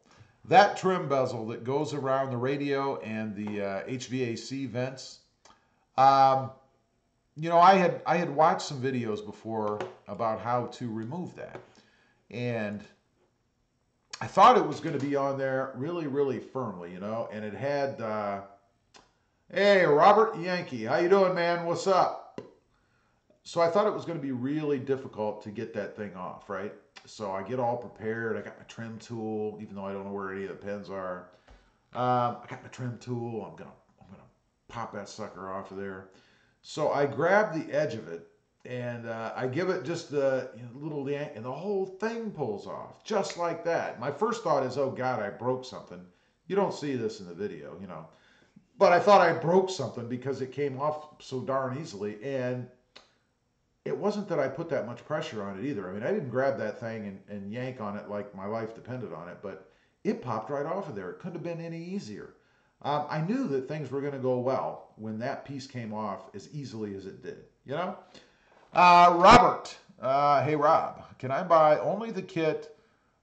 That trim bezel that goes around the radio and the HVAC vents. You know, I had watched some videos before about how to remove that. And I thought it was going to be on there really, really firmly, you know, and it had, hey, Robert Yankee, how you doing, man? What's up? So I thought it was going to be really difficult to get that thing off, right? So I get all prepared. I got my trim tool, even though I don't know where any of the pins are. I got my trim tool. I'm gonna pop that sucker off of there. So I grab the edge of it and I give it just the little yank, and the whole thing pulls off just like that. My first thought is, oh God, I broke something. You don't see this in the video, you know, but I thought I broke something because it came off so darn easily. And it wasn't that I put that much pressure on it either. I mean, I didn't grab that thing and yank on it like my life depended on it, but it popped right off of there. It couldn't have been any easier. I knew that things were going to go well when that piece came off as easily as it did, you know? Robert, hey Rob, can I buy only the kit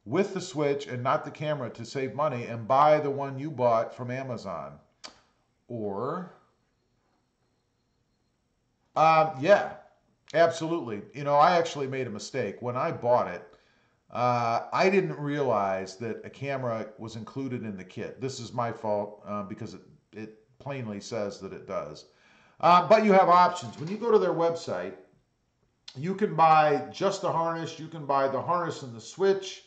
with the switch and not the camera to save money and buy the one you bought from Amazon? Or, yeah, absolutely. You know, I actually made a mistake. When I bought it, I didn't realize that a camera was included in the kit. This is my fault because it plainly says that it does. But you have options. When you go to their website, you can buy just the harness. You can buy the harness and the switch.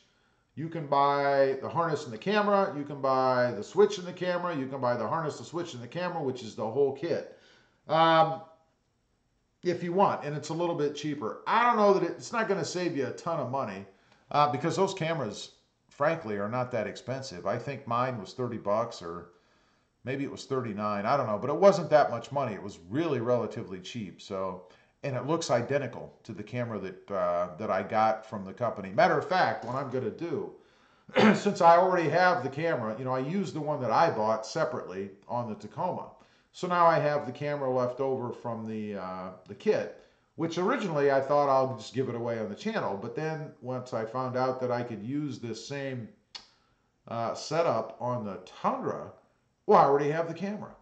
You can buy the harness and the camera. You can buy the switch and the camera. You can buy the harness, the switch, and the camera, which is the whole kit. If you want, and it's a little bit cheaper. I don't know that it's not going to save you a ton of money because those cameras, frankly, are not that expensive. I think mine was 30 bucks or maybe it was 39. I don't know, but it wasn't that much money. It was really relatively cheap. So, and it looks identical to the camera that I got from the company. Matter of fact, what I'm going to do, since I already have the camera, you know, I used the one that I bought separately on the Tacoma. So now I have the camera left over from the kit, which originally I thought I'll just give it away on the channel. But then once I found out that I could use this same setup on the Tundra, well, I already have the camera.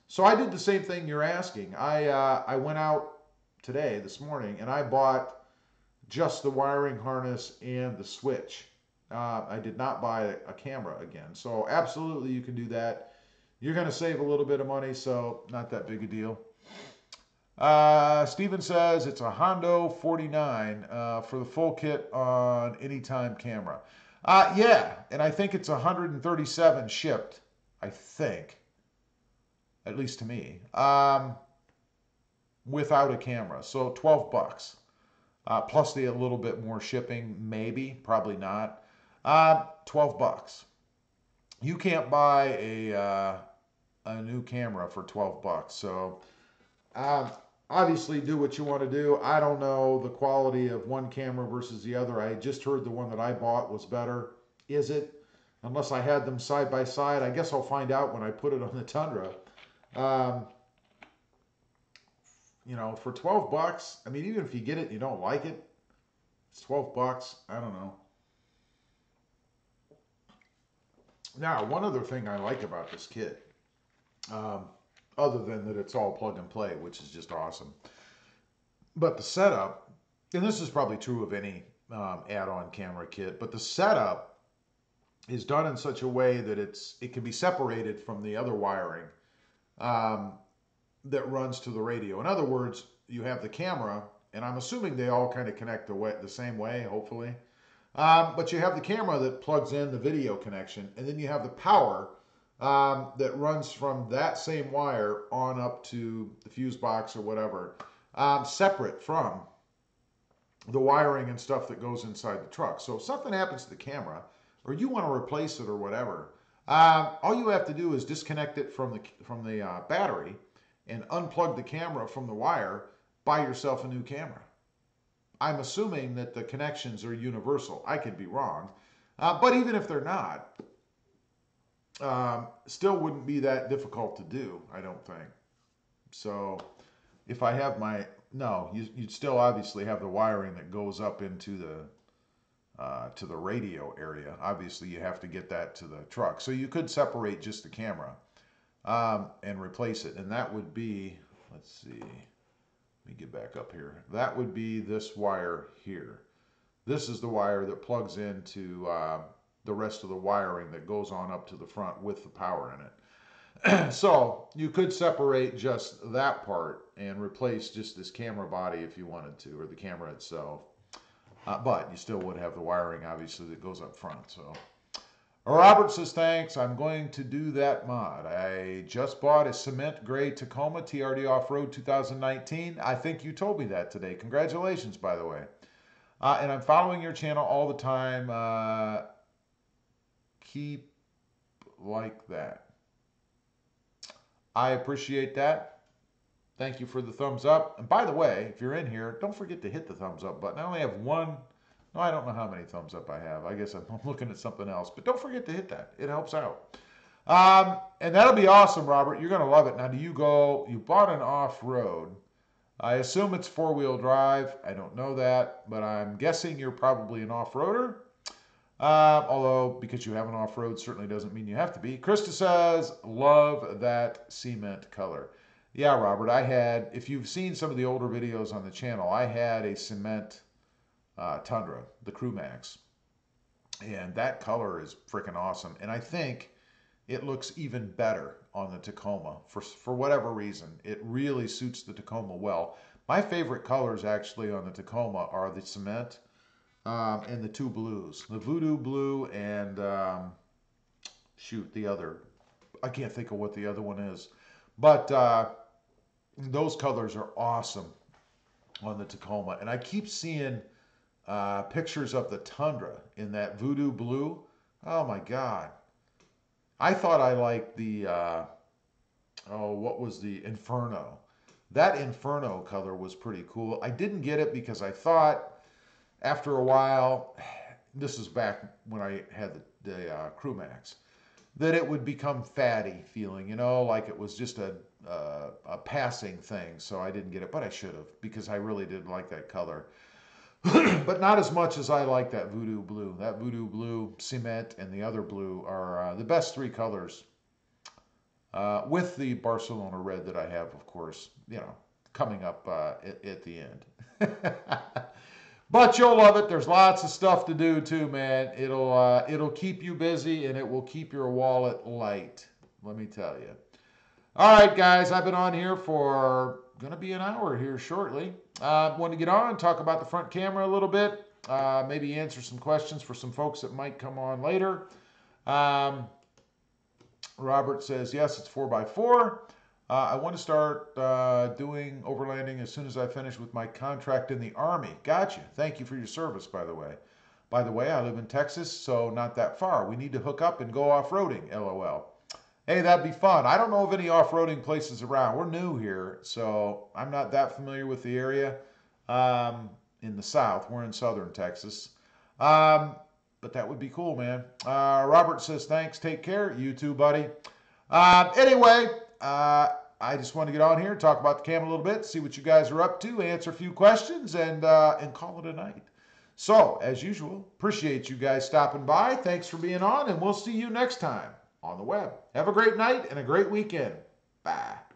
So I did the same thing you're asking. I went out today, this morning, and I bought just the wiring harness and the switch. I did not buy a camera again. So absolutely you can do that. You're going to save a little bit of money, so not that big a deal. Steven says it's a Hondo 49 for the full kit on Anytime camera. Yeah, and I think it's 137 shipped, I think, at least to me, without a camera. So 12 bucks, plus a little bit more shipping, maybe, probably not. 12 bucks. You can't buy a new camera for 12 bucks. So obviously do what you want to do. I don't know the quality of one camera versus the other. I just heard the one that I bought was better. Is it? Unless I had them side by side. I guess I'll find out when I put it on the Tundra. Um, for 12 bucks, I mean, even if you get it and you don't like it, it's 12 bucks. I don't know. Now, one other thing I like about this kit, um, other than that it's all plug and play, which is just awesome, but the setup, and this is probably true of any add-on camera kit, but the setup is done in such a way that it can be separated from the other wiring um, that runs to the radio. In other words, you have the camera, and I'm assuming they all kind of connect the same way, hopefully. But you have the camera that plugs in the video connection, and then you have the power that runs from that same wire on up to the fuse box or whatever, separate from the wiring and stuff that goes inside the truck. So if something happens to the camera, or you want to replace it or whatever, all you have to do is disconnect it from the battery and unplug the camera from the wire, buy yourself a new camera. I'm assuming that the connections are universal. I could be wrong. But even if they're not, still wouldn't be that difficult to do, I don't think. So if I have you'd still obviously have the wiring that goes up into to the radio area. Obviously, you have to get that to the truck. So you could separate just the camera and replace it. And that would be, let's see, let me get back up here. That would be this wire here. This is the wire that plugs into the rest of the wiring that goes on up to the front with the power in it. So you could separate just that part and replace just this camera body if you wanted to, or the camera itself. But you still would have the wiring, obviously, that goes up front. So Robert says, thanks. I'm going to do that mod. I just bought a cement gray Tacoma TRD Off-Road 2019. I think you told me that today. Congratulations, by the way. And I'm following your channel all the time. Keep like that. I appreciate that. Thank you for the thumbs up. And by the way, if you're in here, don't forget to hit the thumbs up button. I only have one. No, I don't know how many thumbs up I have. I guess I'm looking at something else. But don't forget to hit that. It helps out. And that'll be awesome, Robert. You're going to love it. Now, you bought an off-road. I assume it's four-wheel drive. I don't know that, but I'm guessing you're probably an off-roader. Although, because you have an off-road certainly doesn't mean you have to be. Krista says, love that cement color. Yeah, Robert, if you've seen some of the older videos on the channel, I had a cement Tundra, the Crew Max. And that color is freaking awesome. And I think it looks even better on the Tacoma for whatever reason. It really suits the Tacoma well. My favorite colors actually on the Tacoma are the cement and the two blues. The Voodoo Blue and, the other. I can't think of what the other one is. But those colors are awesome on the Tacoma. And I keep seeing pictures of the Tundra in that Voodoo Blue. Oh my God. I thought I liked the, what was the Inferno? That Inferno color was pretty cool. I didn't get it because I thought after a while, this is back when I had the Crew Max, that it would become fatty feeling, like it was just a passing thing. So I didn't get it, but I should have, because I really did like that color. But not as much as I like that Voodoo Blue. That Voodoo Blue, cement, and the other blue are the best three colors. With the Barcelona red that I have, of course, coming up at the end. But you'll love it. There's lots of stuff to do too, man. It'll keep you busy, and it will keep your wallet light. Let me tell you. All right, guys, I've been on here for going to be an hour here shortly. Want to get on and talk about the front camera a little bit. Maybe answer some questions for some folks that might come on later. Robert says, yes, it's 4x4. I want to start doing overlanding as soon as I finish with my contract in the Army. Gotcha. Thank you for your service, by the way. By the way, I live in Texas, so not that far. We need to hook up and go off-roading, LOL. Hey, that'd be fun. I don't know of any off-roading places around. We're new here, so I'm not that familiar with the area in the south. We're in southern Texas. But that would be cool, man. Robert says, thanks. Take care. You too, buddy. Anyway, I just want to get on here and talk about the cam a little bit, see what you guys are up to, answer a few questions, and call it a night. So, as usual, appreciate you guys stopping by. Thanks for being on, and we'll see you next time on the web. Have a great night and a great weekend. Bye.